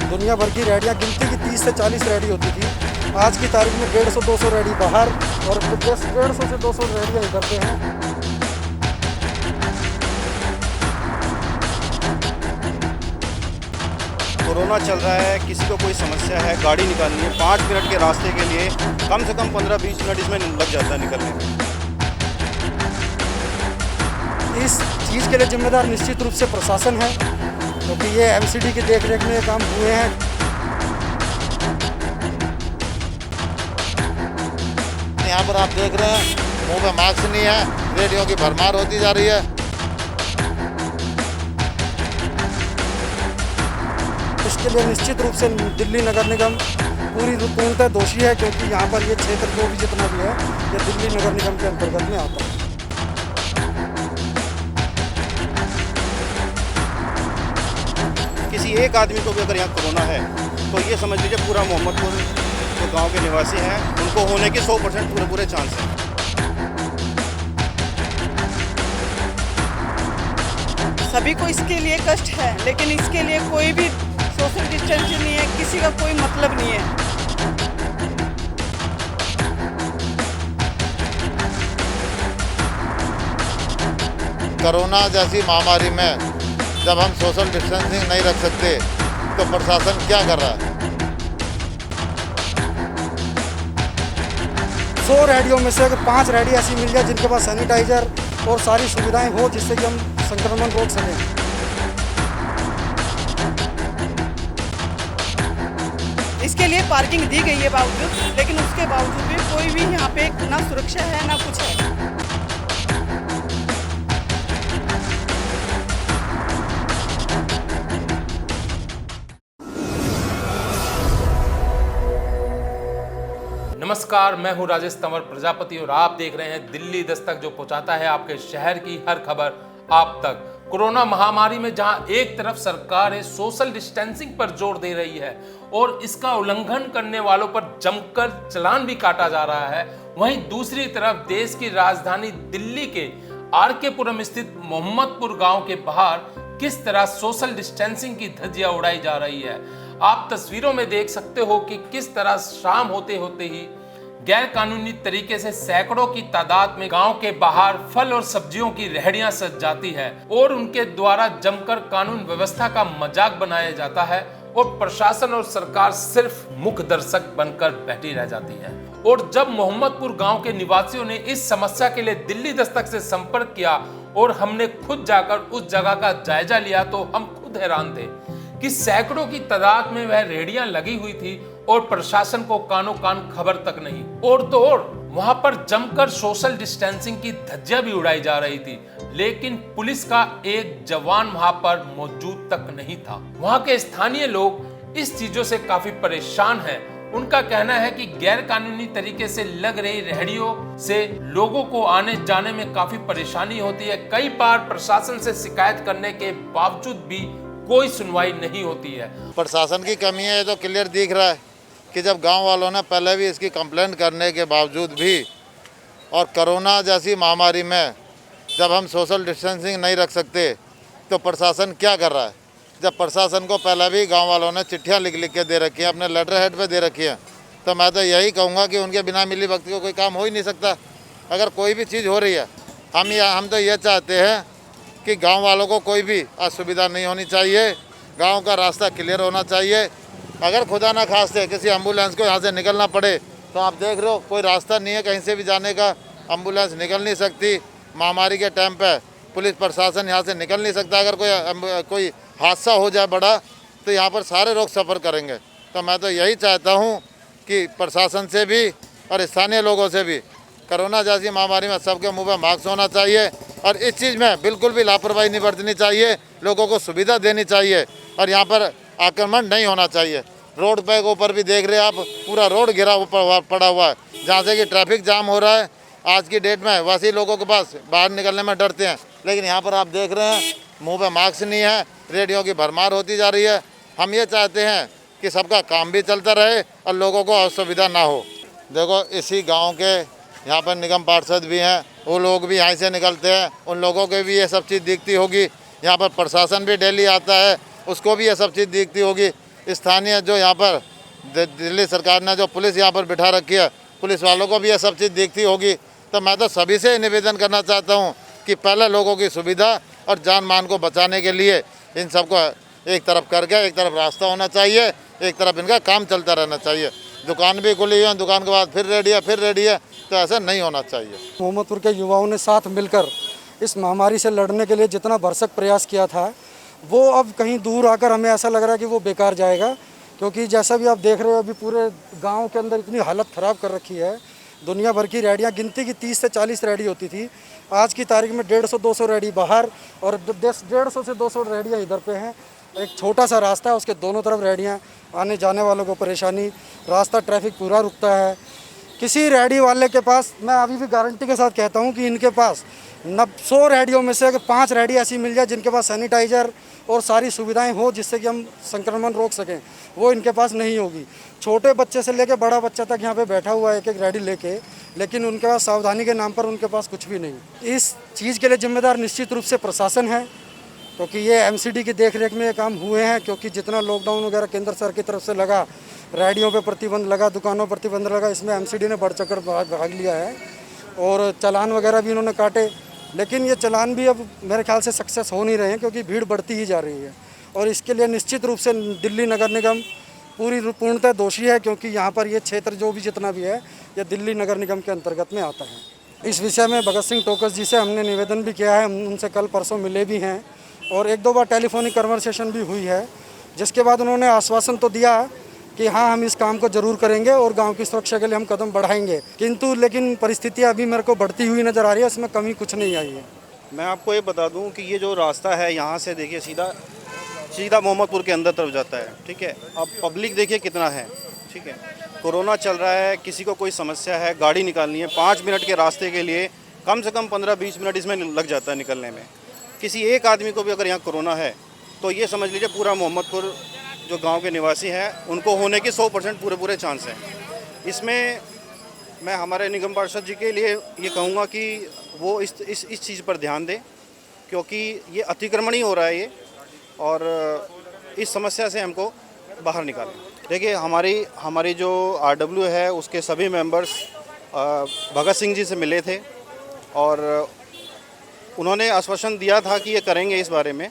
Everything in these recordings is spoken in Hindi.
दुनिया भर की रेहड़ियाँ गिनती की 30 से 40 रेहड़ी होती थी। आज की तारीख में 150-200 रेहड़ी बाहर और 150 से 200 रेहड़ियाँ इधर पे हैं। कोरोना चल रहा है, किसी को कोई समस्या है, गाड़ी निकालनी है, 5 मिनट के रास्ते के लिए कम से कम 15-20 मिनट इसमें लग जाता है निकलने में। इस चीज़ के लिए जिम्मेदार निश्चित रूप से प्रशासन है, क्योंकि ये एमसीडी की देखरेख में काम हुए हैं। यहाँ पर आप देख रहे हैं मुंह में मास्क नहीं है, रेडियो की भरमार होती जा रही है। इसके लिए निश्चित रूप से दिल्ली नगर निगम पूरी पूर्णतः दोषी है, क्योंकि यहाँ पर ये क्षेत्र जो भी जितना भी है ये दिल्ली नगर निगम के अंतर्गत में आता है। किसी एक आदमी को भी अगर यहाँ कोरोना है तो ये समझ लीजिए पूरा मोहम्मदपुर जो गांव के निवासी हैं उनको होने के 100% पूरे चांस हैं। सभी को इसके लिए कष्ट है, लेकिन इसके लिए कोई भी सोशल डिस्टेंसिंग नहीं है, किसी का कोई मतलब नहीं है। कोरोना जैसी महामारी में जब हम सोशल डिस्टेंसिंग नहीं रख सकते तो प्रशासन क्या कर रहा है? 100 रेहड़ियों में से अगर 5 रेहड़ी ऐसी मिल जाए जिनके पास सैनिटाइजर और सारी सुविधाएं हो जिससे कि हम संक्रमण रोक सकें। इसके लिए पार्किंग दी गई है बावजूद, लेकिन उसके बावजूद भी कोई भी यहाँ पे ना सुरक्षा है ना कुछ है। नमस्कार, मैं हूं राजेश तंवर प्रजापति और आप देख रहे हैं दिल्ली दस्तक, जो पहुंचाता है आपके शहर की हर खबर आप तक। कोरोना महामारी में जहां एक तरफ सरकार सोशल डिस्टेंसिंग पर जोर दे रही है और इसका उल्लंघन करने वालों पर जमकर चालान भी काटा जा रहा है, वहीं दूसरी तरफ देश की राजधानी दिल्ली के आरके पुरम स्थित मोहम्मदपुर गांव के बाहर किस तरह सोशल डिस्टेंसिंग की धज्जियां उड़ाई जा रही है। आप तस्वीरों में देख सकते हो कि किस तरह शाम होते होते ही गैर कानूनी तरीके से सैकड़ों की तादाद में गांव के बाहर फल और सब्जियों की रेहड़ियां सज जाती है और उनके द्वारा जमकर कानून व्यवस्था का मजाक बनाया जाता है और प्रशासन और सरकार सिर्फ मुख्य दर्शक बनकर बैठी रह जाती है। और जब मोहम्मदपुर गांव के निवासियों ने इस समस्या के लिए दिल्ली दस्तक से संपर्क किया और हमने खुद जाकर उस जगह का जायजा लिया तो हम खुद हैरान थे कि सैकड़ों की तादाद में वह रेहड़ियां लगी हुई थी और प्रशासन को कानो कान खबर तक नहीं। और तो और वहां पर जमकर सोशल डिस्टेंसिंग की धज्जियां भी उड़ाई जा रही थी, लेकिन पुलिस का एक जवान वहां पर मौजूद तक नहीं था। वहां के स्थानीय लोग इस चीजों से काफी परेशान हैं। उनका कहना है कि गैर कानूनी तरीके से लग रही रेहड़ियों से लोगों को आने जाने में काफी परेशानी होती है। कई बार प्रशासन से शिकायत करने के बावजूद भी कोई सुनवाई नहीं होती है। प्रशासन की कमी है, ये तो क्लियर दिख रहा है कि जब गांव वालों ने पहले भी इसकी कंप्लेंट करने के बावजूद भी और कोरोना जैसी महामारी में जब हम सोशल डिस्टेंसिंग नहीं रख सकते तो प्रशासन क्या कर रहा है। जब प्रशासन को पहले भी गांव वालों ने चिट्ठियां लिख के दे रखी हैं, अपने लेटर हेड पे दे रखी हैं, तो मैं तो यही कहूँगा कि उनके बिना मिली भगत को कोई काम हो ही नहीं सकता। अगर कोई भी चीज़ हो रही है, हम तो ये चाहते हैं कि गांव वालों को कोई भी असुविधा नहीं होनी चाहिए, गांव का रास्ता क्लियर होना चाहिए। अगर खुदा ना खास्ते किसी एम्बुलेंस को यहाँ से निकलना पड़े तो आप देख रहे हो कोई रास्ता नहीं है कहीं से भी जाने का, एम्बुलेंस निकल नहीं सकती। महामारी के टाइम पे पुलिस प्रशासन यहाँ से निकल नहीं सकता। अगर कोई हादसा हो जाए बड़ा तो यहाँ पर सारे लोग सफ़र करेंगे। तो मैं तो यही चाहता हूँ कि प्रशासन से भी और स्थानीय लोगों से भी कोरोना जैसी महामारी में सबके मुंह पर मास्क होना चाहिए और इस चीज़ में बिल्कुल भी लापरवाही नहीं बरतनी चाहिए। लोगों को सुविधा देनी चाहिए और यहाँ पर आक्रमण नहीं होना चाहिए। रोड पे के ऊपर भी देख रहे हैं आप, पूरा रोड घिरा पड़ा हुआ है, जहाँ से कि ट्रैफिक जाम हो रहा है। आज की डेट में वैसे लोगों के पास बाहर निकलने में डरते हैं, लेकिन यहाँ पर आप देख रहे हैं मुंह पे मास्क नहीं है, रेडियो की भरमार होती जा रही है। हम ये चाहते हैं कि सबका काम भी चलता रहे और लोगों को असुविधा ना हो। देखो इसी गाँव के यहाँ पर निगम पार्षद भी हैं, वो लोग भी यहाँ से निकलते हैं, उन लोगों को भी ये सब चीज़ दिखती होगी। यहाँ पर प्रशासन भी डेली आता है, उसको भी ये सब चीज़ दिखती होगी। स्थानीय जो यहाँ पर दिल्ली सरकार ने जो पुलिस यहाँ पर बिठा रखी है, पुलिस वालों को भी ये सब चीज़ दिखती होगी। तो मैं तो सभी से निवेदन करना चाहता हूँ कि पहले लोगों की सुविधा और जान मान को बचाने के लिए इन सबको एक तरफ करके एक तरफ रास्ता होना चाहिए, एक तरफ इनका काम चलता रहना चाहिए। दुकान भी खुली है, दुकान के बाद फिर रेडी है, तो ऐसा नहीं होना चाहिए। मोहम्मदपुर के युवाओं ने साथ मिलकर इस महामारी से लड़ने के लिए जितना भरसक प्रयास किया था, वो अब कहीं दूर आकर हमें ऐसा लग रहा है कि वो बेकार जाएगा। क्योंकि जैसा भी आप देख रहे हो, अभी पूरे गांव के अंदर इतनी हालत ख़राब कर रखी है। दुनिया भर की रैडियाँ, गिनती की 30 से 40 रैडी होती थी, आज की तारीख में 150-200 रैडी बाहर और 150 से 200 रैडियाँ इधर पे हैं। एक छोटा सा रास्ता है, उसके दोनों तरफ रैडियाँ, आने जाने वालों को परेशानी, रास्ता ट्रैफिक पूरा रुकता है। किसी रैडी वाले के पास, मैं अभी भी गारंटी के साथ कहता हूँ कि इनके पास 100 रैडियों में से अगर 5 रैडी ऐसी मिल जाए जिनके पास सैनिटाइज़र और सारी सुविधाएं हो जिससे कि हम संक्रमण रोक सकें, वो इनके पास नहीं होगी। छोटे बच्चे से लेकर बड़ा बच्चा तक यहाँ पे बैठा हुआ है एक रैडी लेके, लेकिन उनके पास सावधानी के नाम पर उनके पास कुछ भी नहीं। इस चीज़ के लिए जिम्मेदार निश्चित रूप से प्रशासन है, क्योंकि ये एमसीडी की देखरेख में ये काम हुए हैं। क्योंकि जितना लॉकडाउन वगैरह केंद्र सरकार की तरफ से लगा, रैडियों पे प्रतिबंध लगा, दुकानों पर प्रतिबंध लगा, इसमें एमसीडी ने बढ़ चढ़कर भाग लिया है और चालान वगैरह भी इन्होंने काटे। लेकिन ये चालान भी अब मेरे ख्याल से सक्सेस हो नहीं रहे हैं, क्योंकि भीड़ बढ़ती ही जा रही है। और इसके लिए निश्चित रूप से दिल्ली नगर निगम पूर्णतः दोषी है, क्योंकि यहाँ पर ये क्षेत्र जो भी जितना भी है, ये दिल्ली नगर निगम के अंतर्गत में आता है। इस विषय में भगत सिंह टोकस जी से हमने निवेदन भी किया है, हम उनसे कल परसों मिले भी हैं और 1-2 बार टेलीफोनिक कन्वर्सेशन भी हुई है, जिसके बाद उन्होंने आश्वासन तो दिया कि हाँ, हम इस काम को जरूर करेंगे और गांव की सुरक्षा के लिए हम कदम बढ़ाएंगे। किंतु लेकिन परिस्थितियाँ अभी मेरे को बढ़ती हुई नज़र आ रही है, इसमें कमी कुछ नहीं आई है। मैं आपको ये बता दूं कि ये जो रास्ता है यहाँ से देखिए सीधा मोहम्मदपुर के अंदर तरफ जाता है, ठीक है। अब पब्लिक देखिए कितना है, ठीक है। कोरोना चल रहा है, किसी को कोई समस्या है, गाड़ी निकालनी है, 5 मिनट के रास्ते के लिए कम से कम 15-20 मिनट इसमें लग जाता है निकलने में। किसी एक आदमी को भी अगर यहाँ कोरोना है तो ये समझ लीजिए पूरा मोहम्मदपुर जो गांव के निवासी हैं उनको होने के 100% पूरे चांस हैं। इसमें मैं हमारे निगम पार्षद जी के लिए ये कहूँगा कि वो इस चीज़ पर ध्यान दें, क्योंकि ये अतिक्रमण ही हो रहा है ये, और इस समस्या से हमको बाहर निकालें। देखिए हमारी जो RW है उसके सभी मेंबर्स भगत सिंह जी से मिले थे और उन्होंने आश्वासन दिया था कि ये करेंगे इस बारे में।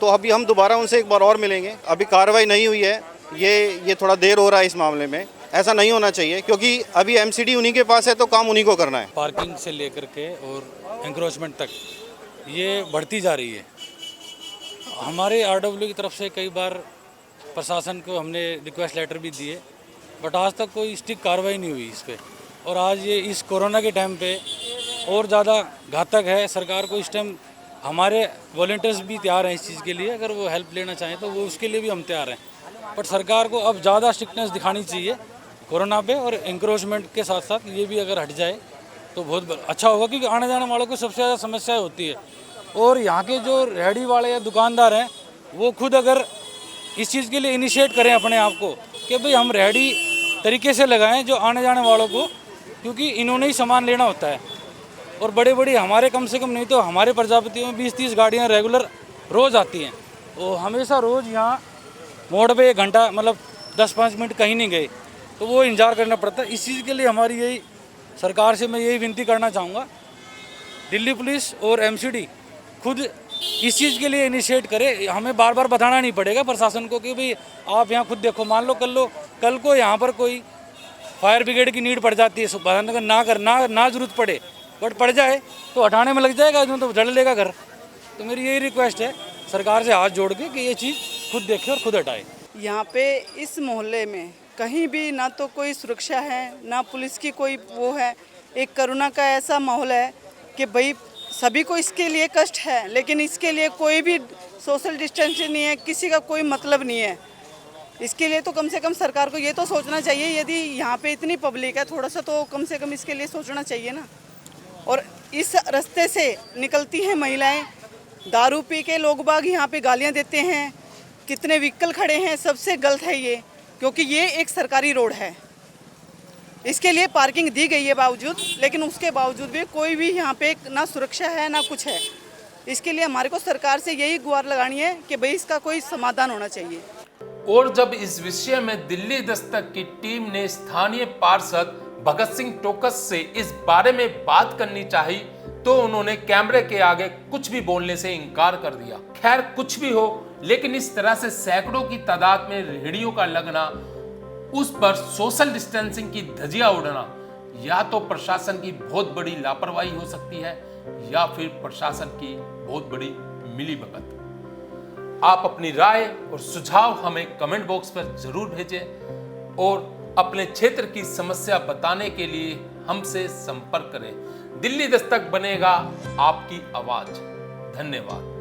तो अभी हम दोबारा उनसे एक बार और मिलेंगे। अभी कार्रवाई नहीं हुई है, ये थोड़ा देर हो रहा है इस मामले में। ऐसा नहीं होना चाहिए, क्योंकि अभी एमसीडी उन्हीं के पास है तो काम उन्हीं को करना है। पार्किंग से लेकर के और एंक्रोचमेंट तक ये बढ़ती जा रही है। हमारे RW की तरफ से कई बार प्रशासन को हमने रिक्वेस्ट लेटर भी दिए, बट आज तक कोई स्ट्रिक्ट कार्रवाई नहीं हुई इस पर। और आज ये इस कोरोना के टाइम पे और ज़्यादा घातक है। सरकार को इस टाइम, हमारे वॉलंटियर्स भी तैयार हैं इस चीज़ के लिए, अगर वो हेल्प लेना चाहें तो वो उसके लिए भी हम तैयार हैं। बट सरकार को अब ज़्यादा स्ट्रिक्टनेस दिखानी चाहिए कोरोना पे, और इंक्रोचमेंट के साथ साथ ये भी अगर हट जाए तो बहुत अच्छा होगा, क्योंकि आने जाने वालों को सबसे ज़्यादा समस्या होती है। और यहाँ के जो रेहड़ी वाले या दुकानदार हैं वो खुद अगर इस चीज़ के लिए इनिशिएट करें अपने आप को कि भाई हम रेहड़ी तरीके से लगाएं जो आने जाने वालों को, क्योंकि इन्होंने ही सामान लेना होता है। और बड़े हमारे कम से कम नहीं तो हमारे प्रजापतियों में 20-30 गाड़ियाँ रेगुलर रोज़ आती हैं, वो हमेशा रोज़ यहाँ मोड़ पे 1 घंटा, मतलब 10-5 मिनट कहीं नहीं गए तो वो इंतजार करना पड़ता है। इस चीज़ के लिए हमारी यही सरकार से मैं यही विनती करना चाहूँगा, दिल्ली पुलिस और एमसीडी खुद इस चीज़ के लिए इनिशिएट करे। हमें बार बार बताना नहीं पड़ेगा प्रशासन को कि भाई आप यहाँ खुद देखो। मान लो कल को यहाँ पर कोई फायर ब्रिगेड की नीड पड़ जाती है, ना ज़रूरत पड़े, बट पड़ जाए तो हटाने में लग जाएगा, तो जड़ लेगा घर। तो मेरी यही रिक्वेस्ट है सरकार से हाथ जोड़ के कि ये चीज़ खुद देखे और खुद हटाए। यहाँ पे इस मोहल्ले में कहीं भी ना तो कोई सुरक्षा है, ना पुलिस की कोई वो है। एक कोरोना का ऐसा माहौल है कि भाई सभी को इसके लिए कष्ट है, लेकिन इसके लिए कोई भी सोशल डिस्टेंसिंग नहीं है, किसी का कोई मतलब नहीं है। इसके लिए तो कम से कम सरकार को ये तो सोचना चाहिए, यदि यहाँ पे इतनी पब्लिक है, थोड़ा सा तो कम से कम इसके लिए सोचना चाहिए ना। और इस रास्ते से निकलती हैं महिलाएं, दारू पी के लोग बाग यहाँ पे गालियाँ देते हैं, कितने व्हीकल खड़े हैं, सबसे गलत है ये, क्योंकि ये एक सरकारी रोड है। इसके लिए पार्किंग दी गई है बावजूद, लेकिन उसके बावजूद भी कोई भी यहाँ पे ना सुरक्षा है ना कुछ है। इसके लिए हमारे को सरकार से यही गुहार लगानी है कि भाई इसका कोई समाधान होना चाहिए। और जब इस विषय में दिल्ली दस्तक की टीम ने स्थानीय पार्षद भगत सिंह टोकस से इस बारे में बात करनी चाहिए तो उन्होंने कैमरे के आगे कुछ भी बोलने से इनकार कर दिया। खैर कुछ भी हो, लेकिन इस तरह से सैकड़ों की तादाद में रेहड़ियों का लगना, उस पर सोशल डिस्टेंसिंग की धज्जियां उड़ना, या तो प्रशासन की बहुत बड़ी लापरवाही हो सकती है या फिर प्रशासन की बहुत बड़ी मिलीभगत। आप अपनी राय और सुझाव हमें कमेंट बॉक्स पर जरूर भेजें और अपने क्षेत्र की समस्या बताने के लिए हमसे संपर्क करें। दिल्ली दस्तक बनेगा आपकी आवाज। धन्यवाद।